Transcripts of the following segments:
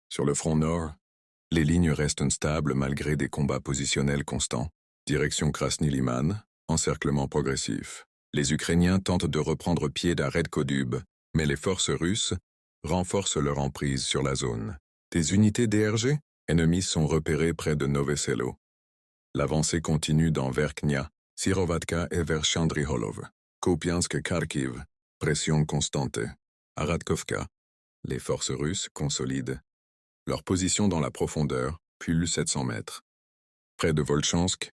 Sur le front nord, les lignes restent stables malgré des combats positionnels constants. Direction Krasny-Liman, encerclement progressif. Les Ukrainiens tentent de reprendre pied d'Ared Kodub, mais les forces russes renforcent leur emprise sur la zone. Des unités DRG ennemies sont repérées près de Novoselo. L'avancée continue dans Verkhnia, Sirovatka et vers Chandriholov. Kupiansk-Kharkiv, pression constante. À Radkovka, les forces russes consolident leur position dans la profondeur, plus 700 mètres. Près de Volchansk,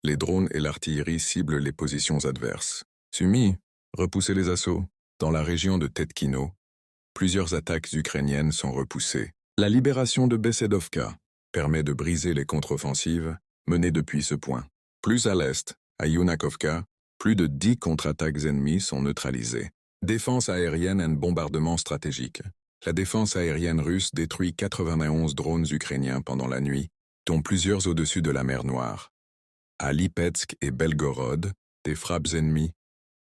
les drones et l'artillerie ciblent les positions adverses. Sumy, repoussez les assauts. Dans la région de Tetkino, plusieurs attaques ukrainiennes sont repoussées. La libération de Besedovka permet de briser les contre-offensives menées depuis ce point. Plus à l'est, à Yunakovka, plus de 10 contre-attaques ennemies sont neutralisées. Défense aérienne et bombardement stratégique. La défense aérienne russe détruit 91 drones ukrainiens pendant la nuit, dont plusieurs au-dessus de la mer Noire. À Lipetsk et Belgorod, des frappes ennemies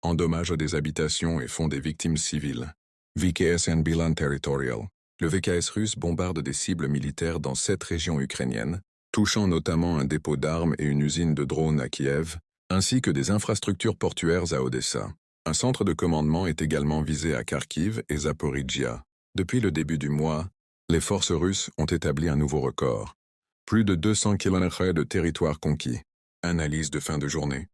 endommagent des habitations et font des victimes civiles. VKS and Bilan Territorial. Le VKS russe bombarde des cibles militaires dans 7 régions ukrainiennes, touchant notamment un dépôt d'armes et une usine de drones à Kiev, ainsi que des infrastructures portuaires à Odessa. Un centre de commandement est également visé à Kharkiv et Zaporizhzhia. Depuis le début du mois, les forces russes ont établi un nouveau record. Plus de 200 km de territoire conquis. Analyse de fin de journée.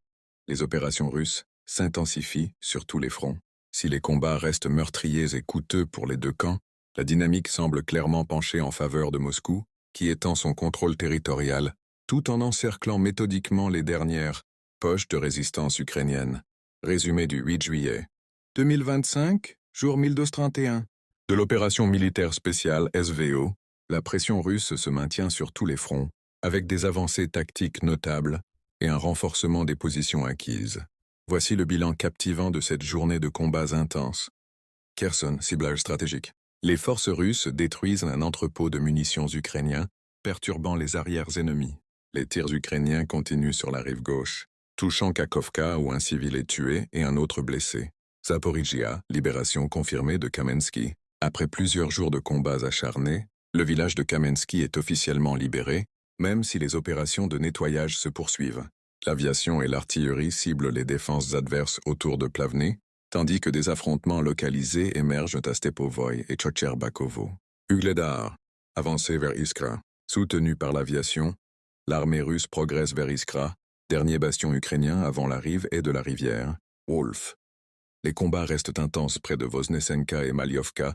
Les opérations russes s'intensifient sur tous les fronts. Si les combats restent meurtriers et coûteux pour les deux camps, la dynamique semble clairement pencher en faveur de Moscou, qui étend son contrôle territorial, tout en encerclant méthodiquement les dernières poches de résistance ukrainienne. Résumé du 8 juillet 2025, jour 1231. De l'opération militaire spéciale SVO, la pression russe se maintient sur tous les fronts, avec des avancées tactiques notables et un renforcement des positions acquises. Voici le bilan captivant de cette journée de combats intenses. Kherson, ciblage stratégique. Les forces russes détruisent un entrepôt de munitions ukrainien, perturbant les arrières ennemis. Les tirs ukrainiens continuent sur la rive gauche, touchant Kakhovka où un civil est tué et un autre blessé. Zaporizhzhia, libération confirmée de Kamensky. Après plusieurs jours de combats acharnés, le village de Kamensky est officiellement libéré, même si les opérations de nettoyage se poursuivent. L'aviation et l'artillerie ciblent les défenses adverses autour de Plavny, tandis que des affrontements localisés émergent à Stepovoy et Tchotcherbakovo. Ugledar, avancée vers Iskra. Soutenue par l'aviation, l'armée russe progresse vers Iskra, dernier bastion ukrainien avant la rive et de la rivière. Wolf. Les combats restent intenses près de Voznesenka et Maliovka,